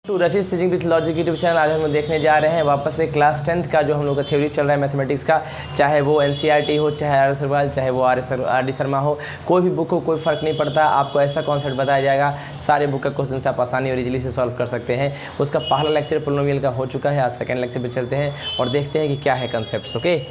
To रचित teaching with logic YouTube channel. आज हम लोग देखने जा रहे हैं वापस से क्लास 10th का जो हम लोग का थ्योरी चल रहा है मैथमेटिक्स का, चाहे वो एनसीईआरटी हो, चाहे आर एस अग्रवाल, चाहे वो आर डी शर्मा हो, कोई भी बुक हो, कोई फ़र्क नहीं पड़ता। आपको ऐसा कॉन्सेप्ट बताया जाएगा, सारे बुक का क्वेश्चन से आप आसानी और इजीली से सॉल्व कर सकते हैं। उसका पहला लेक्चर पोलिनोमियल का हो चुका है, आज सेकेंड लेक्चर पर चलते हैं और देखते हैं कि क्या है कंसेप्ट। ओके,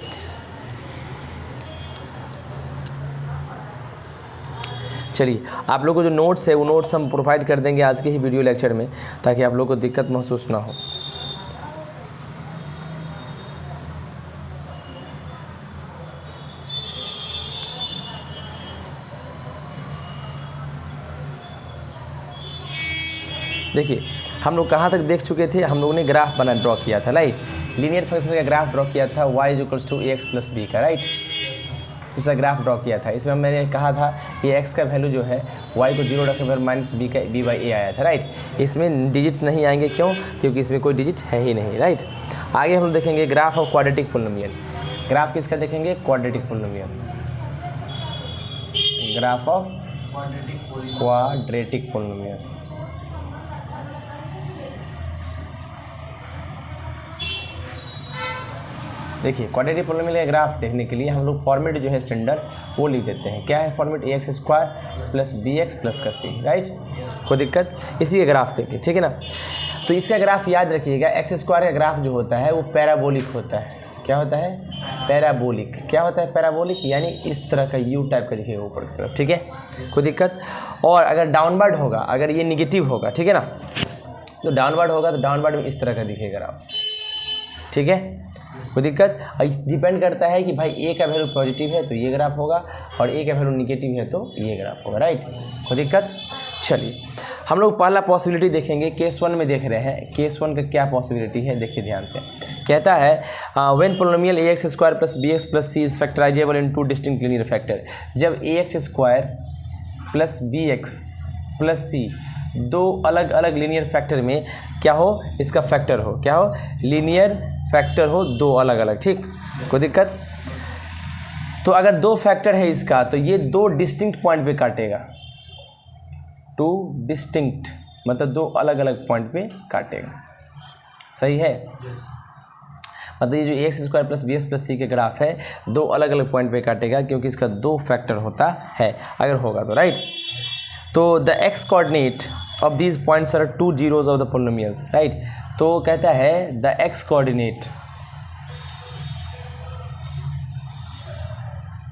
चलिए आप लोग को जो नोट्स है वो नोट्स हम प्रोवाइड कर देंगे आज के ही वीडियो लेक्चर में, ताकि आप लोग को दिक्कत महसूस ना हो। देखिए हम लोग कहाँ तक देख चुके थे, हम लोगों ने ग्राफ ड्रॉ किया था, राइट। लीनियर फंक्शन का ग्राफ ड्रॉ किया था y = ax + b का, राइट। इसका ग्राफ ड्रॉ किया था। इसमें मैंने कहा था कि x का वैल्यू जो है y को 0 रखने पर -b/a आया था, राइट। इसमें डिजिट्स नहीं आएंगे, क्यों? क्योंकि इसमें कोई डिजिट है ही नहीं, राइट। आगे हम लोग देखेंगे graph of quadratic polynomial. Graph किसका देखेंगे? Quadratic polynomial. Graph of quadratic polynomial. देखिए क्वाड्रेटिक पोलिनोमियल का ग्राफ देखने के लिए हम लोग फॉर्मेट जो है स्टैंडर्ड वो लिख देते हैं। क्या है format? ax² + bx + c, right. कोई दिक्कत? इसी का ग्राफ देखिए, ठीक है ना। तो इसका ग्राफ याद रखिएगा, x² का ग्राफ जो होता है वो पैराबोलिक होता है। क्या होता है? पैराबोलिक। क्या होता है पैराबोलिक? यानी इस तरह का यू टाइप का दिखेगा ऊपर की तरफ, ठीक है। कोई दिक्कत? और अगर डाउनवर्ड होगा, अगर ये निगेटिव होगा, ठीक है ना, तो डाउनवर्ड होगा तो डाउनवर्ड में इस तरह का दिखेगा ग्राफ, ठीक है। कोई दिक्कत? डिपेंड करता है कि भाई ए का वैल्यू पॉजिटिव है तो ये ग्राफ होगा, और ए का वैल्यू निगेटिव है तो ये ग्राफ होगा, राइट। कोई दिक्कत? चलिए हम लोग पहला पॉसिबिलिटी देखेंगे। केस 1 में देख रहे हैं, केस 1 का क्या पॉसिबिलिटी है देखिए ध्यान से। कहता है when polynomial ax² + bx + c is factorisable in 2 distinct linear factor. जब ax² + bx + c दो अलग अलग लीनियर फैक्टर में क्या हो? इसका फैक्टर हो। क्या हो? लीनियर फैक्टर हो, दो अलग अलग, ठीक। कोई दिक्कत? तो अगर दो फैक्टर है इसका तो ये दो डिस्टिंक्ट पॉइंट पे काटेगा। 2 डिस्टिंक्ट मतलब दो अलग अलग पॉइंट पे काटेगा, सही है। मतलब ये जो ax² + bx + c के ग्राफ है दो अलग अलग पॉइंट पे काटेगा, क्योंकि इसका दो फैक्टर होता है अगर होगा तो, राइट। तो the x coordinate of these points are 2 zeros of the polynomials, right. तो कहता है the x coordinate,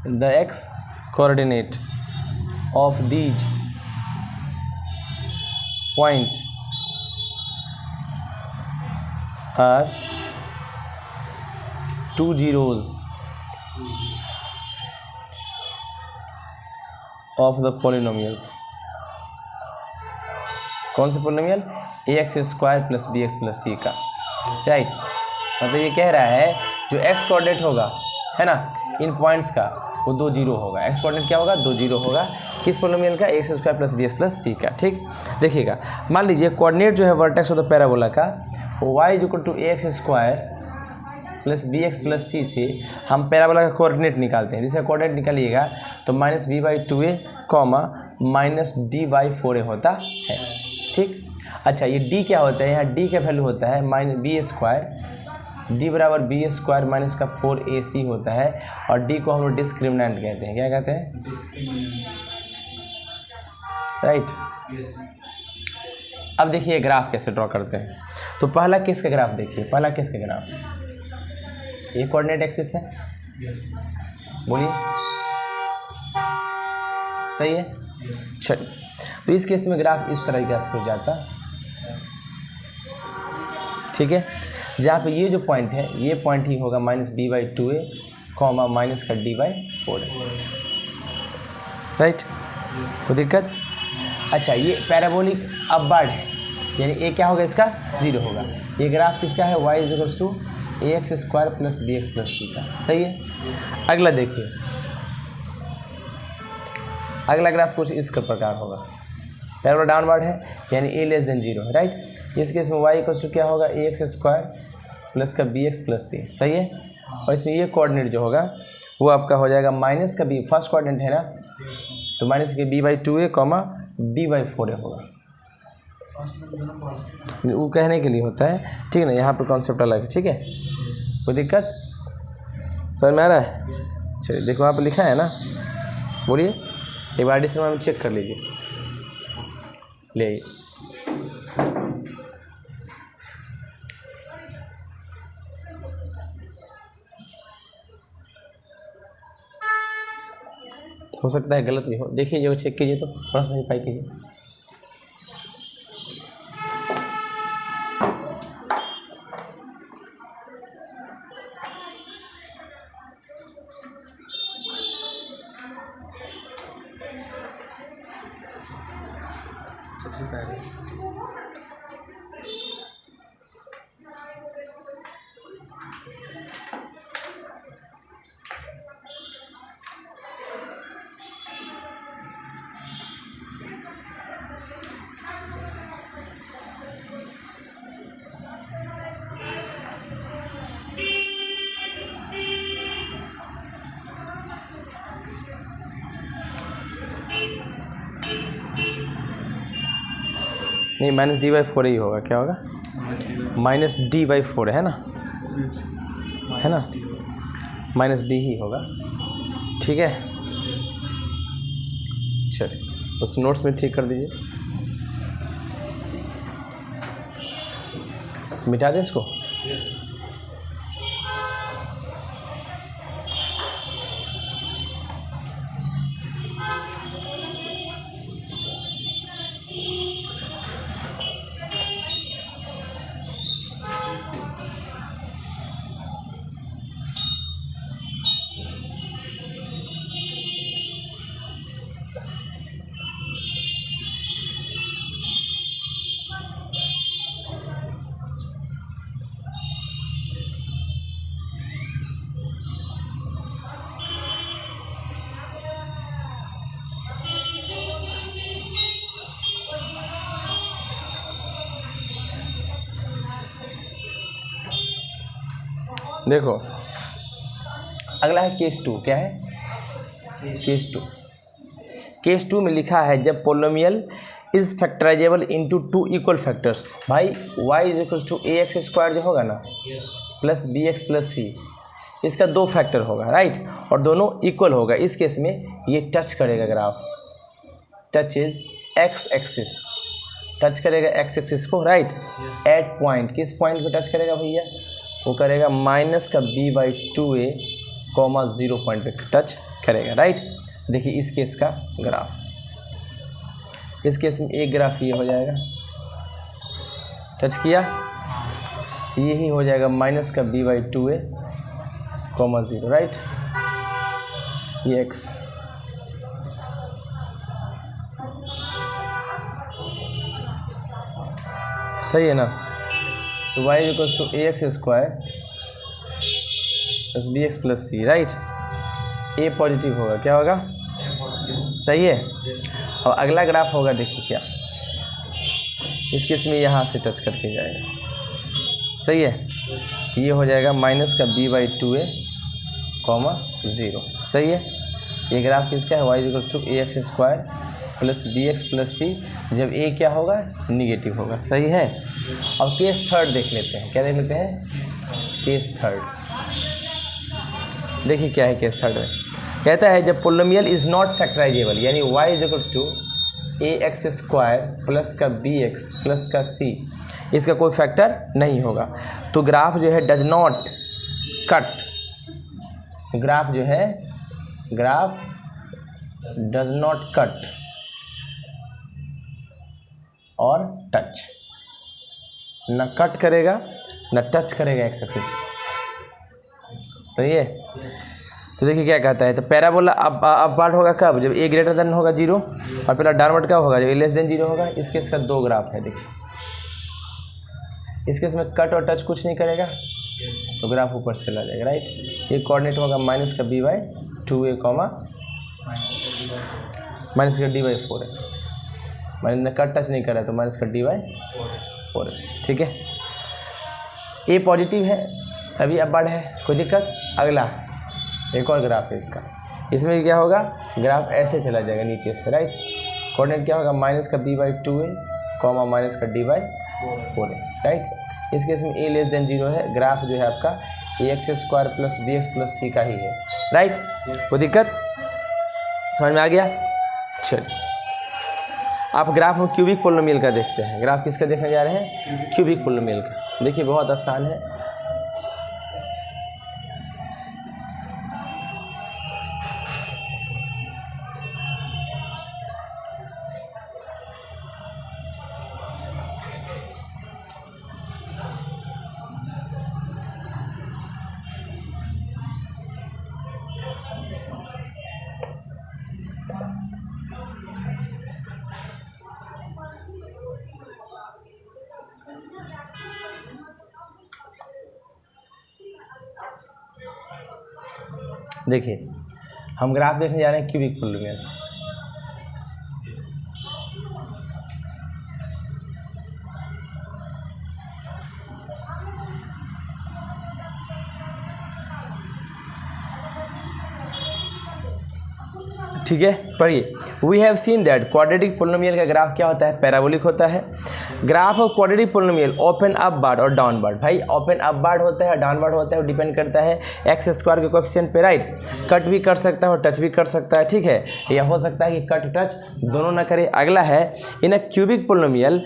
the x coordinate of these point are 2 zeros of the polynomials. कौन सा पोलिनोमियल? ax² + bx + c का, right. मतलब ये कह रहा है जो x कोऑर्डिनेट होगा, है ना, इन पॉइंट्स का वो 2 0 होगा। x कोऑर्डिनेट क्या होगा? 2 0 होगा। किस पोलिनोमियल का? ax² + bx + c का, ठीक। देखिएगा मान लीजिए कोऑर्डिनेट जो है वर्टेक्स ऑफ द पैराबोला का y = ax² + bx + c से हम पैराबोला का कोऑर्डिनेट निकालते हैं। जैसे कोऑर्डिनेट निकालिएगा तो -b/2a, -d/4a होता है, ठीक। अच्छा ये d क्या होता है? यहाँ d का वैल्यू होता है -b², d = b² - का 4ac होता है, और d को हम लोग डिस्क्रिमिनेंट कहते हैं। क्या कहते हैं? राइट। अब देखिए ग्राफ कैसे ड्रॉ करते हैं। तो पहला केस का ग्राफ देखिए, पहला केस का ग्राफ ये कोऑर्डिनेट एक्सिस है, बोलिए सही है। चलिए तो इस केस में ग्राफ इस तरह से हो जाता, ठीक है। जहाँ पे ये जो पॉइंट है ये पॉइंट ही होगा -b/2a, माइनस का d/4, राइट। कोई दिक्कत? अच्छा ये पैराबोलिक अपवर्ड है, यानी ए क्या होगा? इसका 0 होगा। ये ग्राफ किसका है? y = ax² + bx + c का, सही है। अगला देखिए, अगला ग्राफ कुछ इस प्रकार होगा। पैराबोला डाउनवर्ड है यानी a <0 है, राइट। इस केस में y = क्या होगा? ax² + का bx + c, सही है। और इसमें ये कोऑर्डिनेट जो होगा वो आपका हो जाएगा माइनस का b, फर्स्ट कोऑर्डिनेट है ना, तो माइनस के b/2a, d/4a होगा। वो कहने के लिए होता है, ठीक है ना, यहाँ पर कॉन्सेप्ट अलग है, ठीक है, कोई दिक्कत समझ में आ रहा है? चलिए देखो वहाँ पर लिखा है ना, बोलिए एक बार एडिशन में चेक कर लीजिए, ले आइए। हो सकता है गलत भी हो, देखिए जो चेक कीजिए तो थोड़ा सा वेरीफाई कीजिए। नहीं -d/4 ही होगा, क्या होगा -d/4 है ना, है ना, -d ही होगा, ठीक है। चलिए उस नोट्स में ठीक कर दीजिए, मिटा दें इसको। देखो अगला है केस 2, क्या है केस 2 में लिखा है जब polynomial is factorisable into 2 equal factors, भाई y = ax² जो होगा ना प्लस bx प्लस c, इसका 2 फैक्टर होगा, राइट, और दोनों इक्वल होगा। इस केस में ये टच करेगा graph, touch is x axis, touch करेगा x एक्सिस को, राइट, एट पॉइंट, किस पॉइंट पे टच करेगा भैया, वो करेगा -b/2a, 0 पॉइंट पे टच करेगा, राइट। देखिए इस केस का ग्राफ, इस केस में एक ग्राफ ये हो जाएगा, टच किया, यही हो जाएगा -b/2a, 0, राइट, ये x, सही है ना। तो y = ax² plus bx plus c, right, a positive होगा, क्या होगा, सही है। और अगला ग्राफ होगा, देखिए क्या, इस केस में यहाँ से टच करके जाएगा, सही है, तो ये हो जाएगा -b/2a, 0, सही है। ये ग्राफ किसका है, y = ax² plus bx plus c, जब a क्या होगा, निगेटिव होगा, सही है। अब केस 3 देख लेते हैं, क्या देख लेते हैं, केस 3, देखिए क्या है केस 3 में, कहता है जब पोलिनोमियल इज नॉट फैक्टराइजेबल, यानी y = ax² प्लस का bx प्लस का c, इसका कोई फैक्टर नहीं होगा, तो ग्राफ जो है डज नॉट कट, ग्राफ जो है, ग्राफ डज नॉट कट और टच, न कट करेगा न टच करेगा एक्स एक्सिस, सही है। तो देखिए क्या कहता है, तो पैराबोला अब पार्ट होगा कब, जब a > होगा 0, और पहला डाउनवर्ड कब होगा, जब a < 0 होगा। इस केस का 2 ग्राफ है, देखिए इस केस में कट और टच कुछ नहीं करेगा, तो ग्राफ ऊपर से चला जाएगा, राइट। ये कोऑर्डिनेट होगा -b/2a, -d/4 है, मैंने कट टच नहीं करा तो -d/4 है, ठीक है। ए पॉजिटिव है, अभी अब बढ़ है, कोई दिक्कत। अगला एक और ग्राफ है इसका, इसमें क्या होगा, ग्राफ ऐसे चला जाएगा नीचे से, राइट। कोऑर्डिनेट क्या होगा, -b/2a, कॉमा माइनस का डी बाई 4 है, राइट। इस केस में ए लेस देन 0 है, ग्राफ जो है आपका ax² प्लस bx प्लस सी का ही है, राइट। कोई दिक्कत समझ में आ गया? चलिए आप ग्राफ में क्यूबिक पोलिनोमियल का देखते हैं। ग्राफ किसका देखने जा रहे हैं? क्यूबिक पोलिनोमियल का। देखिए बहुत आसान है। देखिए हम ग्राफ देखने जा रहे हैं क्यूबिक पोलिनोमियल। ठीक है, पढ़िए। We have seen that quadratic polynomial का ग्राफ क्या होता है? पैराबोलिक होता है। Graph of quadratic polynomial open upward और डाउनवर्ड। भाई ओपन अपवार्ड होता है, डाउनवर्ड होता है, वो डिपेंड करता है x² के कोएफिशिएंट पे, राइट। कट भी कर सकता है और टच भी कर सकता है, ठीक है। या हो सकता है कि कट टच दोनों ना करे। अगला है in a cubic polynomial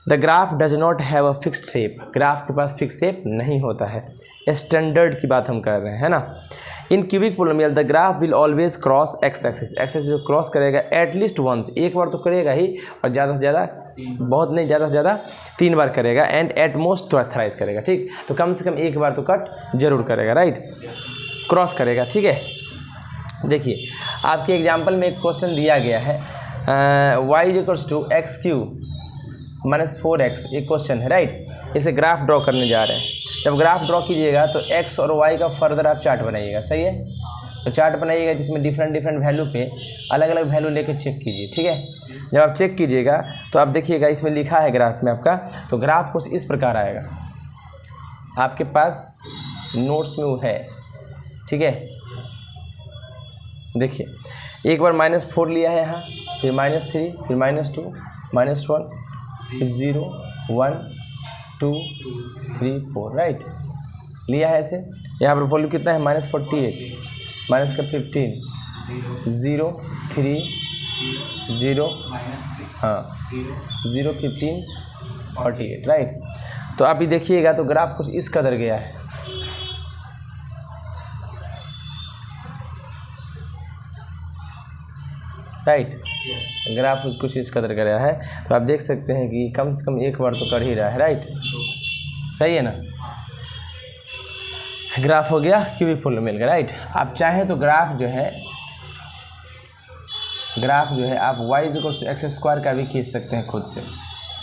the graph does not have a fixed shape. Graph के पास फिक्स शेप नहीं होता है। स्टैंडर्ड की बात हम कर रहे हैं, है ना। In cubic polynomial the graph will always cross X axis. X axis जो क्रॉस करेगा एटलीस्ट वंस, एक बार तो करेगा ही, और ज़्यादा से ज़्यादा, बहुत नहीं, ज़्यादा से ज़्यादा 3 बार करेगा, एंड एट मोस्ट थ्राइस करेगा, ठीक। तो कम से कम एक बार तो कट जरूर करेगा, राइट, क्रॉस करेगा, ठीक है। देखिए आपके एग्जाम्पल में एक क्वेश्चन दिया गया है y = x³ - 4x, एक क्वेश्चन है, राइट। इसे ग्राफ ड्रॉ करने जा रहे हैं। जब ग्राफ ड्रॉ कीजिएगा तो x और y का फर्दर आप चार्ट बनाइएगा, सही है। तो चार्ट बनाइएगा जिसमें डिफरेंट वैल्यू पे अलग अलग वैल्यू लेके चेक कीजिए, ठीक है। जब आप चेक कीजिएगा तो आप देखिएगा इसमें लिखा है ग्राफ में आपका, तो ग्राफ कुछ इस प्रकार आएगा। आपके पास नोट्स में वो है, ठीक है। देखिए एक बार -4 लिया है यहाँ, फिर -3, फिर -2, -1, फिर 0, 1, 2, 3, 4, राइट, लिया है ऐसे। यहाँ पर वॉल्यूम कितना है? -48, माइनस का 15, 0, 3, 0, हाँ 0, 15, 48, राइट। तो अभी देखिएगा तो ग्राफ कुछ इस कदर गया है, राइट। ग्राफ कुछ इस कदर का रहा है, तो आप देख सकते हैं कि कम से कम एक बार तो कर ही रहा है, राइट, सही है ना। ग्राफ हो गया क्यूबिक पोलिनोमियल का, राइट। आप चाहें तो ग्राफ जो है आप y = x² का भी खींच सकते हैं खुद से,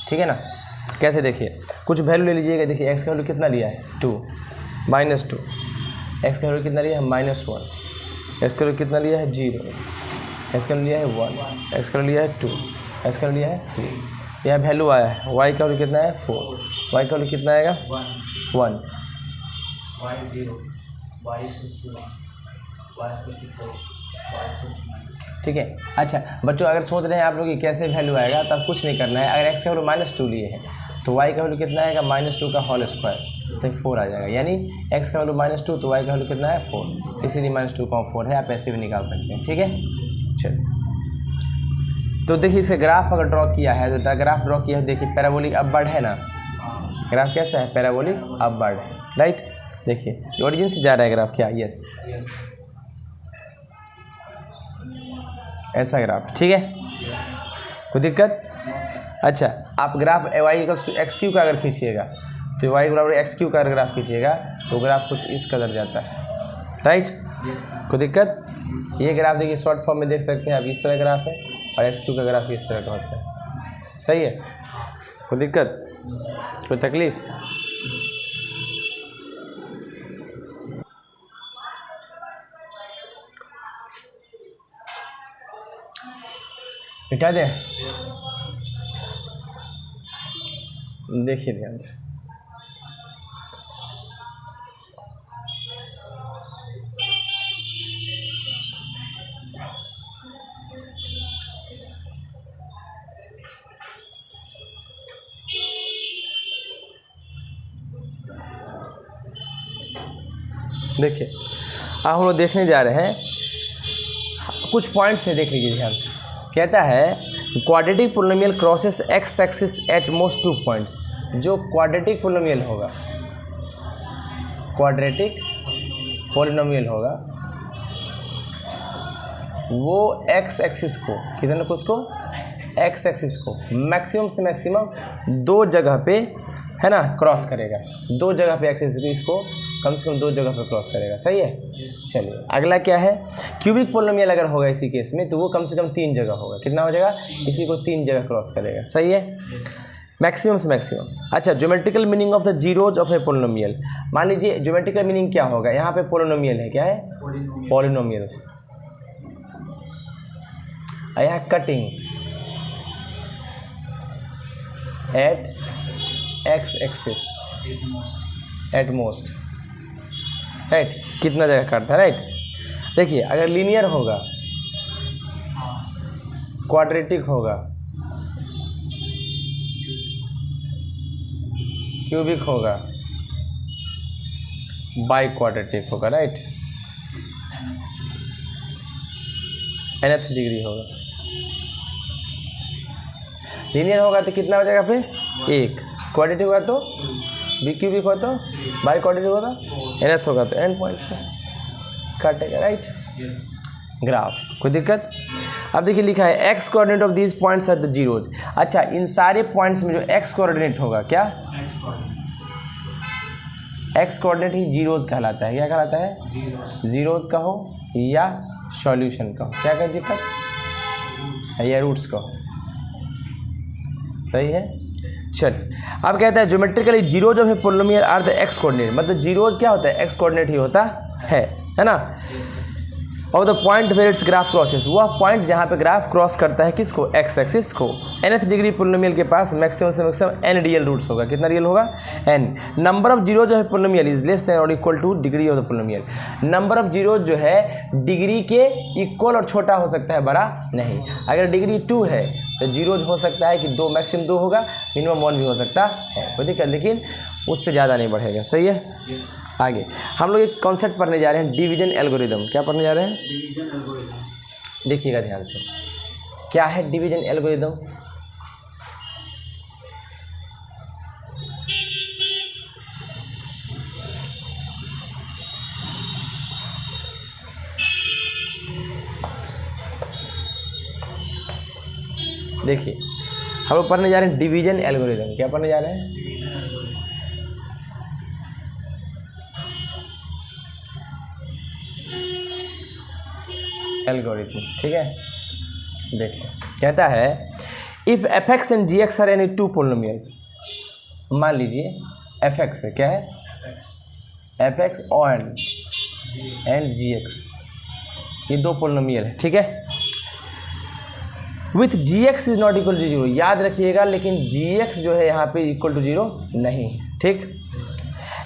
ठीक है ना। कैसे? देखिए कुछ वैल्यू ले लीजिएगा। देखिए x का वैल्यू कितना लिया है? 2, -2, x का वैल्यू कितना लिया है? -1, x का वैल्यू कितना लिया है? 0, x का वैल्यू लिया है 1, x का वैल्यू लिया है 2, x का वैल्यू लिया है 3। यह वैल्यू आया है। y का वैल्यू कितना है? 4, y का वैल्यू कितना आएगा? 1, y 0, y = 1, y = 4, y = 9। ठीक है। अच्छा बच्चों, अगर सोच रहे हैं आप लोग कि कैसे वैल्यू आएगा, तब कुछ नहीं करना है। अगर x का वैल्यू -2 लिए है तो y का वैल्यू कितना आएगा? -2 का होल स्क्वायर, तो 4 आ जाएगा। यानी x का वैल्यू -2 तो y का वैल्यू कितना है? 4, इसीलिए -2 का 4 है। आप ऐसे भी निकाल सकते हैं, ठीक है। चलिए तो देखिए इसे ग्राफ अगर ड्रॉ किया है, तो ग्राफ ड्रॉ किया है, देखिए पैराबोलिक अपवर्ड है ना। ग्राफ कैसा है? पैराबोलिक अपवर्ड है, राइट। देखिए ओरिजिन से जा रहा है ग्राफ, क्या? यस, ऐसा ग्राफ, ठीक है, कोई दिक्कत? अच्छा आप ग्राफ y = x³ का अगर खींचिएगा, तो y = x³ का अगर ग्राफ खींचिएगा तो ग्राफ कुछ इस कदर जाता है, राइट, कोई दिक्कत? ये ग्राफ देखिए शॉर्ट फॉर्म में देख सकते हैं आप, इस तरह ग्राफ है, और x³ का ग्राफ इस तरह का होता है, सही है, कोई दिक्कत, कोई तकलीफ? मिटा दे, देखिए ध्यान से। देखिए अब हम लोग देखने जा रहे हैं कुछ पॉइंट्स से, देख लीजिए ध्यान से। कहता है quadratic polynomial crosses x axis at most 2 points. जो क्वाड्रेटिक पोलिनोमियल होगा, क्वाड्रेटिक पोलिनोमियल होगा वो एक्स एक्सिस को, कितने को, उसको एक्स एक्सिस को मैक्सिमम से मैक्सिमम 2 जगह पे, है ना, क्रॉस करेगा। 2 जगह पे एक्स एक्सिस इसको कम से कम 2 जगह पे क्रॉस करेगा। सही है। चलिए अगला क्या है, क्यूबिक पोलिनोमियल अगर होगा इसी केस में तो वो कम से कम 3 जगह होगा। कितना हो जाएगा, इसी को 3 जगह क्रॉस करेगा। सही है, मैक्सिमम से मैक्सिमम। अच्छा, geometrical meaning of the zeros of a polynomial. मान लीजिए ज्योमेट्रिकल मीनिंग क्या होगा, यहाँ पे पोलिनोमियल है, क्या है, पोलिनोमियल। यहाँ cutting at x axis at most, right, कितना जगह काटता है, राइट। देखिए अगर लीनियर होगा, क्वाड्रेटिक होगा, क्यूबिक होगा, बाई क्वाड्रेटिक होगा, राइट, nth डिग्री होगा। लीनियर होगा तो कितना हो जाएगा पे 1, क्वाड्रेटिक होगा तो बी, क्यूबिक होगा तो बाई, क्वाड्रेटिक होगा तो nth होगा तो n पॉइंट्स पे काटेगा, राइट। ग्राफ, कोई दिक्कत। अब देखिए लिखा है x coordinate of these points are the zeros. अच्छा, इन सारे पॉइंट्स में जो एक्स कोऑर्डिनेट होगा, क्या एक्स कोऑर्डिनेट ही जीरोज कहलाता है। क्या कहलाता है, जीरोज का हो या सॉल्यूशन का हो, क्या क्या दिक्कत, या रूट्स का हो। सही है। चल अब कहता है geometrically zeros of a polynomial are the x coordinate. मतलब जीरोज क्या होता है, एक्स कोऑर्डिनेट ही होता है ना। और the point where it's graph crosses, वह पॉइंट जहाँ पे ग्राफ क्रॉस करता है किसको, एक्स एक्सिस को। nth डिग्री पोलिनोमियल के पास मैक्सिमम से मैक्सिमम n रियल रूट्स होगा। कितना रियल होगा, n। Number of zeros of polynomial is less than और equal to degree of the polynomial. Number of zeros जो है डिग्री के इक्वल और छोटा हो सकता है, बड़ा नहीं। अगर डिग्री 2 है तो जीरोज हो सकता है कि 2, मैक्सिमम 2 होगा, मिनिमम 1 भी हो सकता है, कोई दिक्कत, लेकिन उससे ज़्यादा नहीं बढ़ेगा। सही है। आगे हम लोग एक कॉन्सेप्ट पढ़ने जा रहे हैं, डिवीजन एल्गोरिदम। क्या पढ़ने जा रहे हैं, डिवीजन एल्गोरिथम। देखिएगा ध्यान से, क्या है डिवीजन एल्गोरिदम। देखिए हम लोग पढ़ने जा रहे हैं डिवीजन एल्गोरिदम। क्या पढ़ने जा रहे हैं, एल्गोरिथम, ठीक है। देखिए कहता है if f x and g x are any 2 polynomials. मान लीजिए एफ एक्स है, क्या है, एफ एक्स और एंड जी एक्स, ये 2 पोलिनोमियल है, ठीक है। With g x is not equal to 0, याद रखिएगा, लेकिन जी एक्स जो है यहाँ पे इक्वल टू 0 नहीं, ठीक।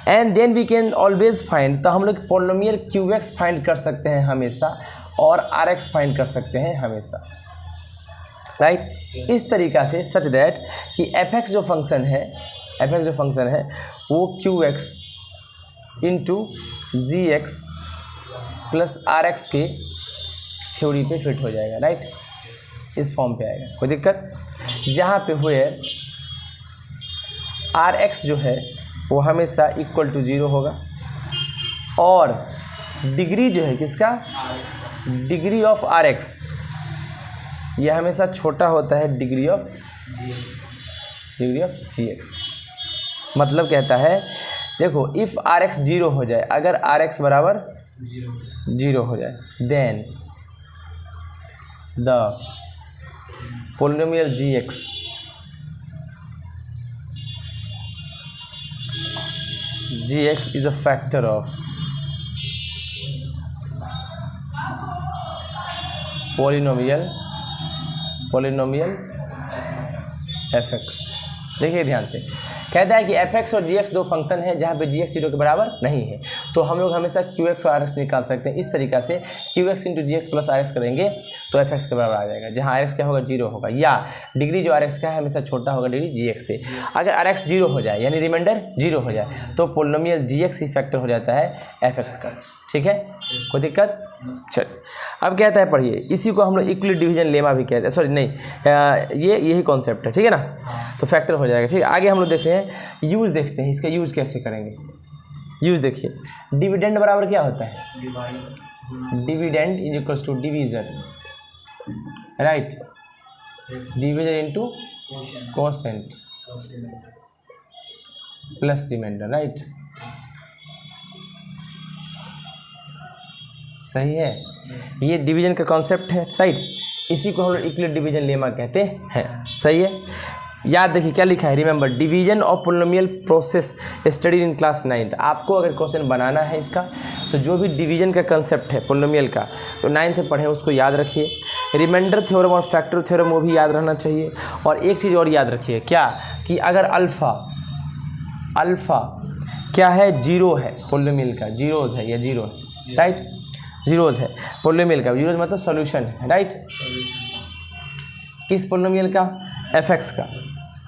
And then we can always find, तो हम लोग पोलिनोमियल क्यू एक्स फाइंड कर सकते हैं हमेशा, और आर एक्स फाइंड कर सकते हैं हमेशा, राइट। इस तरीक़ा से सच दैट कि एफ एक्स जो फंक्शन है, एफ एक्स जो फंक्शन है वो q x into g x plus r x के थ्योरी पे फिट हो जाएगा, राइट। इस फॉर्म पे आएगा, कोई दिक्कत। जहाँ पे हुए आर एक्स जो है वो हमेशा इक्वल टू 0 होगा, और डिग्री जो है किसका, डिग्री ऑफ आर एक्स, यह हमेशा छोटा होता है डिग्री ऑफ जी एक्स। मतलब कहता है देखो इफ़ आर एक्स 0 हो जाए, अगर आर एक्स बराबर 0 हो जाए, then the polynomial g x is a factor of polynomial fx। देखिए ध्यान से, कहता है कि fx और gx 2 फंक्शन है जहाँ पे gx 0 के बराबर नहीं है, तो हम लोग हमेशा क्यू एक्स और आर एक्स निकाल सकते हैं। इस तरीक़ा से q x into g x plus r x करेंगे तो एफ एक्स के बराबर आ जाएगा, जहाँ आर एक्स क्या होगा 0 होगा, या डिग्री जो आर एक्स का है हमेशा छोटा होगा डिग्री जी एक्स से। अगर आर एक्स 0 हो जाए यानी रिमाइंडर 0 हो जाए तो पोलिनोमियल जी एक्स ही फैक्टर हो जाता है एफ एक्स का। ठीक है, कोई दिक्कत? चल अब कहता है पढ़िए, इसी को हम लोग इक्वली डिवीजन लेमा भी कहते हैं, सॉरी नहीं, यही कॉन्सेप्ट है। ठीक है ना, तो फैक्टर हो जाएगा। ठीक है, आगे हम लोग देखते हैं यूज़, देखते हैं इसका यूज़ कैसे करेंगे। यूज़ देखिए, डिविडेंड बराबर क्या होता है? Dividend is equals to division, right, division into quotient plus remainder, right, सही है। ये डिवीजन का कॉन्सेप्ट है, साइड, इसी को हम लोग इक्वली डिवीजन लेमा कहते हैं। सही है, याद देखिए क्या लिखा है, remember division of polynomial process study in class 9th। आपको अगर क्वेश्चन बनाना है इसका तो जो भी डिवीजन का कंसेप्ट है पोलिनोमियल का तो 9th में पढ़े, उसको याद रखिए। रिमाइंडर थ्योरम और फैक्टर थ्योरम वो भी याद रहना चाहिए। और एक चीज़ और याद रखिए, क्या कि अगर अल्फ़ा क्या है, 0 है पोलिनोमियल का, जीरोज़ है या 0 है, राइट, जीरोज़ है पोलिनोमियल का, जीरोज़ मतलब सॉल्यूशन है, राइट, किस पोलिनोमियल का? एफ एक्स का।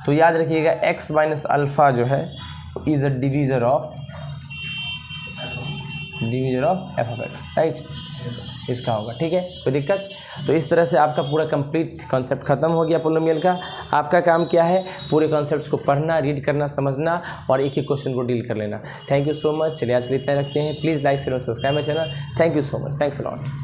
तो याद रखिएगा x माइनस अल्फ़ा जो है is a divisor of F of x, right, इसका होगा। ठीक है, कोई दिक्कत? तो इस तरह से आपका पूरा कंप्लीट कॉन्सेप्ट खत्म हो गया पोलिनोमियल का। आपका काम क्या है, पूरे कॉन्सेप्ट्स को पढ़ना, रीड करना, समझना और एक एक क्वेश्चन को डील कर लेना। Thank you so much. चलिए आज के लिए इतना रखते हैं। प्लीज़ लाइक शेयर और subscribe my channel. Thank you so much, thanks a lot.